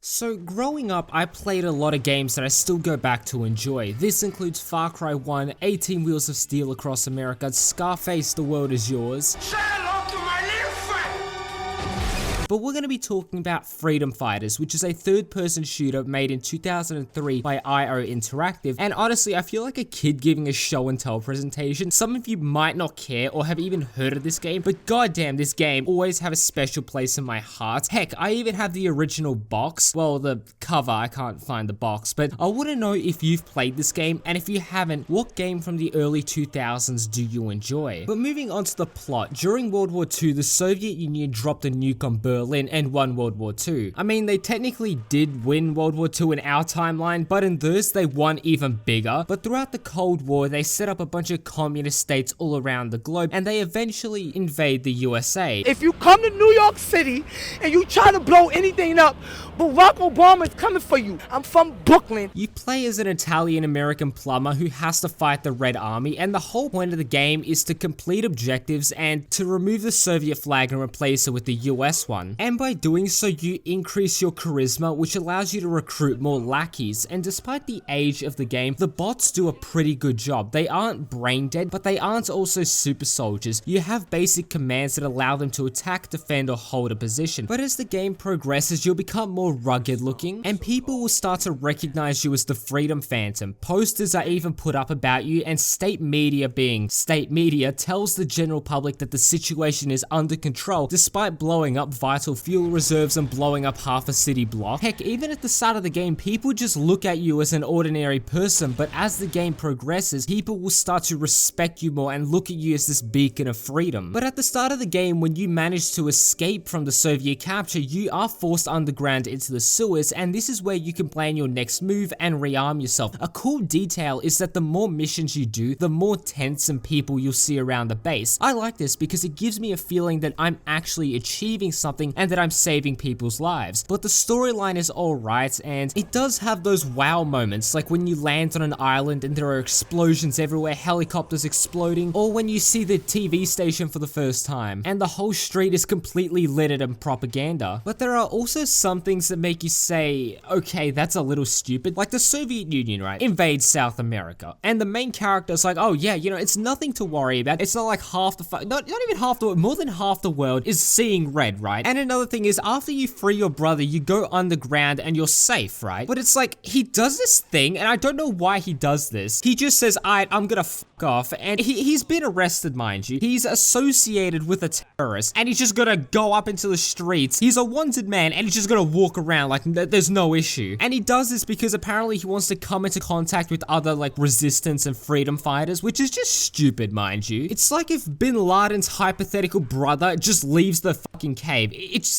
So growing up, I played a lot of games that I still go back to enjoy. This includes Far Cry 1, 18 Wheels of Steel Across America, Scarface The World Is Yours. Say hello to my little friend! But we're going to be talking about Freedom Fighters, which is a third-person shooter made in 2003 by IO Interactive, and honestly, I feel like a kid giving a show and tell presentation. Some of you might not care or have even heard of this game, but goddamn, this game always have a special place in my heart. Heck, I even have the original box. Well, the cover, I can't find the box, but I want to know if you've played this game, and if you haven't, what game from the early 2000s do you enjoy? But moving on to the plot, during World War II, the Soviet Union dropped a nuke on Berlin and won World War II. I mean, they technically did win World War II in our timeline, but in theirs, they won even bigger. But throughout the Cold War, they set up a bunch of communist states all around the globe, and they eventually invade the USA. If you come to New York City and you try to blow anything up, Barack Obama is coming for you. I'm from Brooklyn. You play as an Italian-American plumber who has to fight the Red Army, and the whole point of the game is to complete objectives and to remove the Soviet flag and replace it with the US one. And by doing so, you increase your charisma, which allows you to recruit more lackeys. And despite the age of the game, the bots do a pretty good job. They aren't brain dead, but they aren't also super soldiers. You have basic commands that allow them to attack, defend, or hold a position. But as the game progresses, you'll become more rugged looking, and people will start to recognize you as the Freedom Phantom. Posters are even put up about you, and state media, being state media, tells the general public that the situation is under control despite blowing up vital fuel reserves and blowing up half a city block. Heck, even at the start of the game, people just look at you as an ordinary person, but as the game progresses, people will start to respect you more and look at you as this beacon of freedom. But at the start of the game, when you manage to escape from the Soviet capture, you are forced underground into the sewers, and this is where you can plan your next move and rearm yourself. A cool detail is that the more missions you do, the more tents and people you'll see around the base. I like this because it gives me a feeling that I'm actually achieving something and that I'm saving people's lives. But the storyline is alright, and it does have those wow moments, like when you land on an island and there are explosions everywhere, helicopters exploding, or when you see the TV station for the first time, and the whole street is completely littered in propaganda. But there are also some things that make you say, okay, that's a little stupid. Like the Soviet Union, right, invades South America, and the main character's like, oh yeah, you know, it's nothing to worry about. It's not like half the not even half the, more than half the world is seeing red, right? And another thing is, after you free your brother, you go underground and you're safe, right? But it's like, he does this thing, and I don't know why he does this. He just says, alright, I'm gonna fuck off, and he's been arrested, mind you. He's associated with a terrorist, and he's just gonna go up into the streets. He's a wanted man, and he's just gonna walk around like there's no issue. And he does this because apparently he wants to come into contact with other like resistance and freedom fighters, which is just stupid, mind you. It's like if Bin Laden's hypothetical brother just leaves the fucking cave.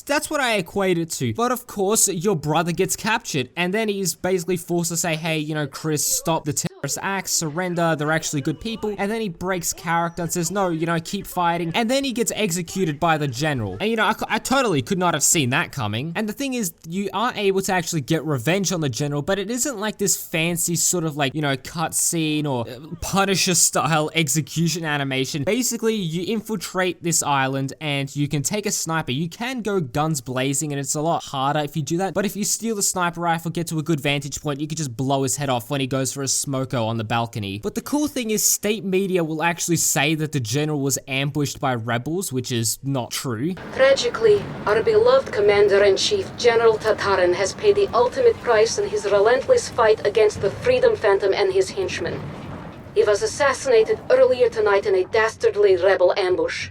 That's what I equate it to. But of course, your brother gets captured, and then he's basically forced to say, hey, you know, Chris, stop the terrorist acts, surrender, they're actually good people. And then he breaks character and says, no, you know, keep fighting. And then he gets executed by the general. And you know, I totally could not have seen that coming. And the thing is, you are able to actually get revenge on the general, but it isn't like this fancy sort of like, you know, cutscene or Punisher style execution animation. Basically, you infiltrate this island and you can take a sniper. You can go guns blazing, and it's a lot harder if you do that. But if you steal the sniper rifle, get to a good vantage point, you can just blow his head off when he goes for a smoko on the balcony. But the cool thing is, state media will actually say that the general was ambushed by rebels, which is not true. Tragically, our beloved Commander-in-Chief, General Tatarin, has paid the ultimate price in his relentless fight against the Freedom Phantom and his henchmen. He was assassinated earlier tonight in a dastardly rebel ambush.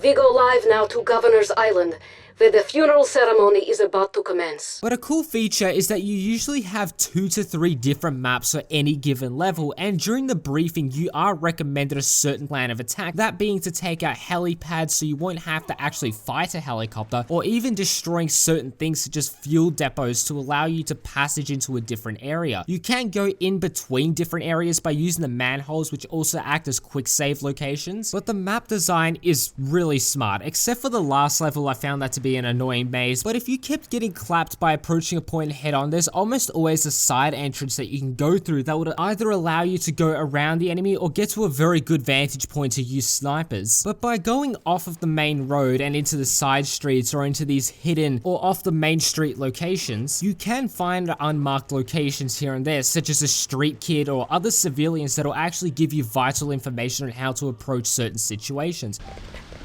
We go live now to Governor's Island, where the funeral ceremony is about to commence. But a cool feature is that you usually have 2 to 3 different maps for any given level, and during the briefing you are recommended a certain plan of attack, that being to take out helipads so you won't have to actually fight a helicopter, or even destroying certain things such as fuel depots to allow you to passage into a different area. You can go in between different areas by using the manholes, which also act as quick save locations, but the map design is really smart, except for the last level. I found that to be an annoying maze, but if you kept getting clapped by approaching a point head on, there's almost always a side entrance that you can go through that would either allow you to go around the enemy or get to a very good vantage point to use snipers. But by going off of the main road and into the side streets or into these hidden or off the main street locations, you can find unmarked locations here and there, such as a street kid or other civilians that will actually give you vital information on how to approach certain situations.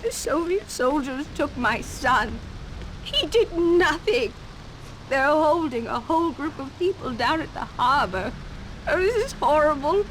The Soviet soldiers took my son. He did nothing. They're holding a whole group of people down at the harbor. Oh, this is horrible.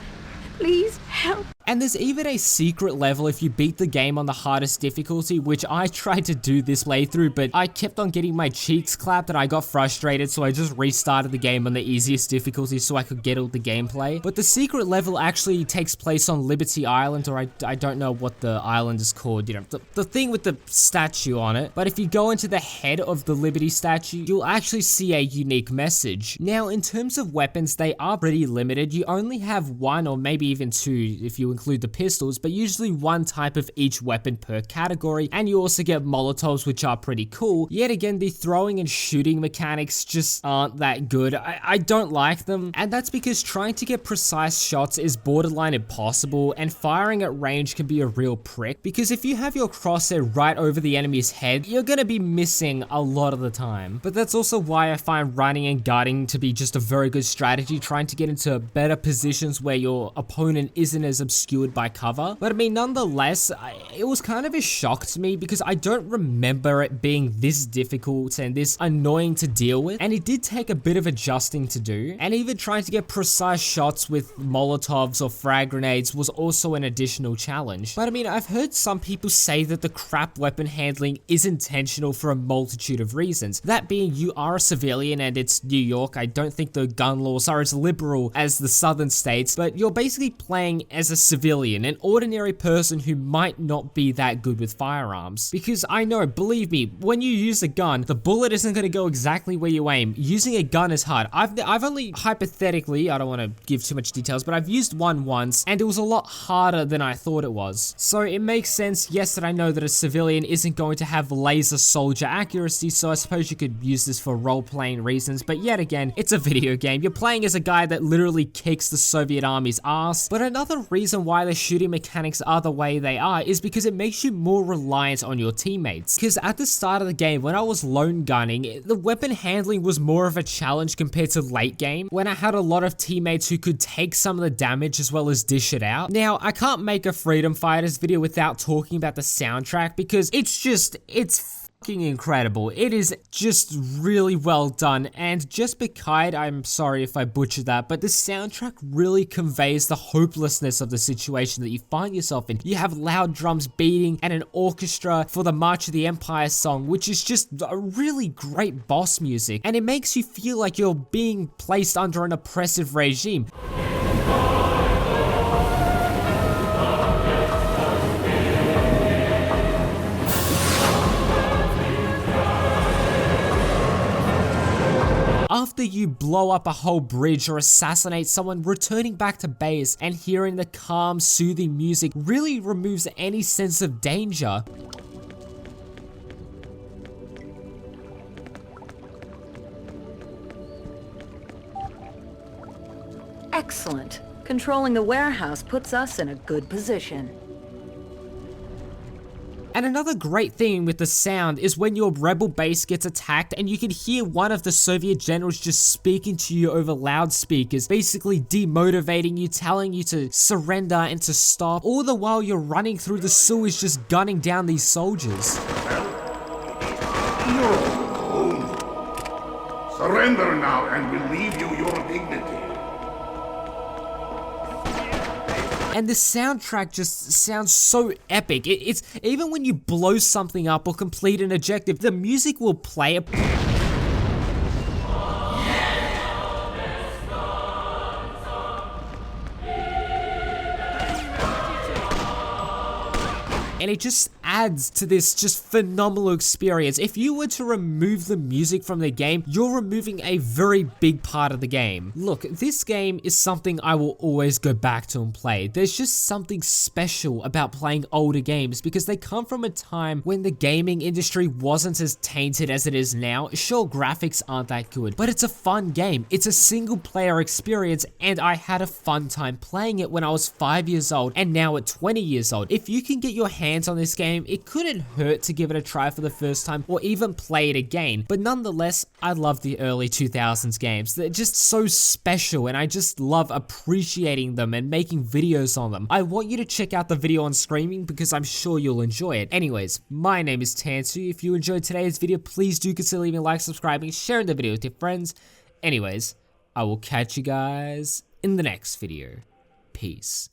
Please help. And there's even a secret level if you beat the game on the hardest difficulty, which I tried to do this playthrough, but I kept on getting my cheeks clapped and I got frustrated, so I just restarted the game on the easiest difficulty so I could get all the gameplay. But the secret level actually takes place on Liberty Island, or I don't know what the island is called, you know, the thing with the statue on it. But if you go into the head of the Liberty statue, you'll actually see a unique message. Now, in terms of weapons, they are pretty limited. You only have one or maybe even two if you include the pistols, but usually one type of each weapon per category, and you also get Molotovs, which are pretty cool. Yet again, the throwing and shooting mechanics just aren't that good. I don't like them, and that's because trying to get precise shots is borderline impossible, and firing at range can be a real prick, because if you have your crosshair right over the enemy's head, you're gonna be missing a lot of the time. But that's also why I find running and guarding to be just a very good strategy, trying to get into better positions where your opponent isn't as obscured by cover. But I mean, nonetheless, it was kind of a shock to me because I don't remember it being this difficult and this annoying to deal with, and it did take a bit of adjusting to do, and even trying to get precise shots with Molotovs or frag grenades was also an additional challenge. But I mean, I've heard some people say that the crap weapon handling is intentional for a multitude of reasons. That being, you are a civilian and it's New York. I don't think the gun laws are as liberal as the southern states, but you're basically playing as a civilian, an ordinary person who might not be that good with firearms. Because I know, believe me, when you use a gun, the bullet isn't going to go exactly where you aim. Using a gun is hard. I've only, hypothetically, I don't want to give too much details, but I've used one once, and it was a lot harder than I thought it was. So it makes sense, yes, that I know that a civilian isn't going to have laser soldier accuracy, so I suppose you could use this for role-playing reasons, but yet again, it's a video game. You're playing as a guy that literally kicks the Soviet army's ass. But another reason why the shooting mechanics are the way they are is because it makes you more reliant on your teammates. Because at the start of the game, when I was lone gunning, the weapon handling was more of a challenge compared to late game, when I had a lot of teammates who could take some of the damage as well as dish it out. Now, I can't make a Freedom Fighters video without talking about the soundtrack, because it's fucking incredible. It is just really well done, and just because, I'm sorry if I butchered that, but the soundtrack really conveys the hopelessness of the situation that you find yourself in. You have loud drums beating and an orchestra for the March of the Empire song, which is just a really great boss music, and it makes you feel like you're being placed under an oppressive regime. After you blow up a whole bridge or assassinate someone, returning back to base and hearing the calm, soothing music really removes any sense of danger. Excellent. Controlling the warehouse puts us in a good position. And another great thing with the sound is when your rebel base gets attacked and you can hear one of the Soviet generals just speaking to you over loudspeakers, basically demotivating you, telling you to surrender and to stop, all the while you're running through the sewers just gunning down these soldiers. You're home. Surrender now and we'll leave you your dignity. And the soundtrack just sounds so epic. It's even when you blow something up or complete an objective, the music will play a and it just adds to this just phenomenal experience. If you were to remove the music from the game, you're removing a very big part of the game. Look, this game is something I will always go back to and play. There's just something special about playing older games because they come from a time when the gaming industry wasn't as tainted as it is now. Sure, graphics aren't that good, but it's a fun game. It's a single player experience, and I had a fun time playing it when I was 5 years old and now at 20 years old. If you can get your hands on this game, it couldn't hurt to give it a try for the first time or even play it again. But nonetheless, I love the early 2000s games. They're just so special, and I just love appreciating them and making videos on them. I want you to check out the video on Screaming because I'm sure you'll enjoy it. Anyways, my name is Tansu. If you enjoyed today's video, please do consider leaving a like, subscribing, sharing the video with your friends. Anyways, I will catch you guys in the next video. Peace.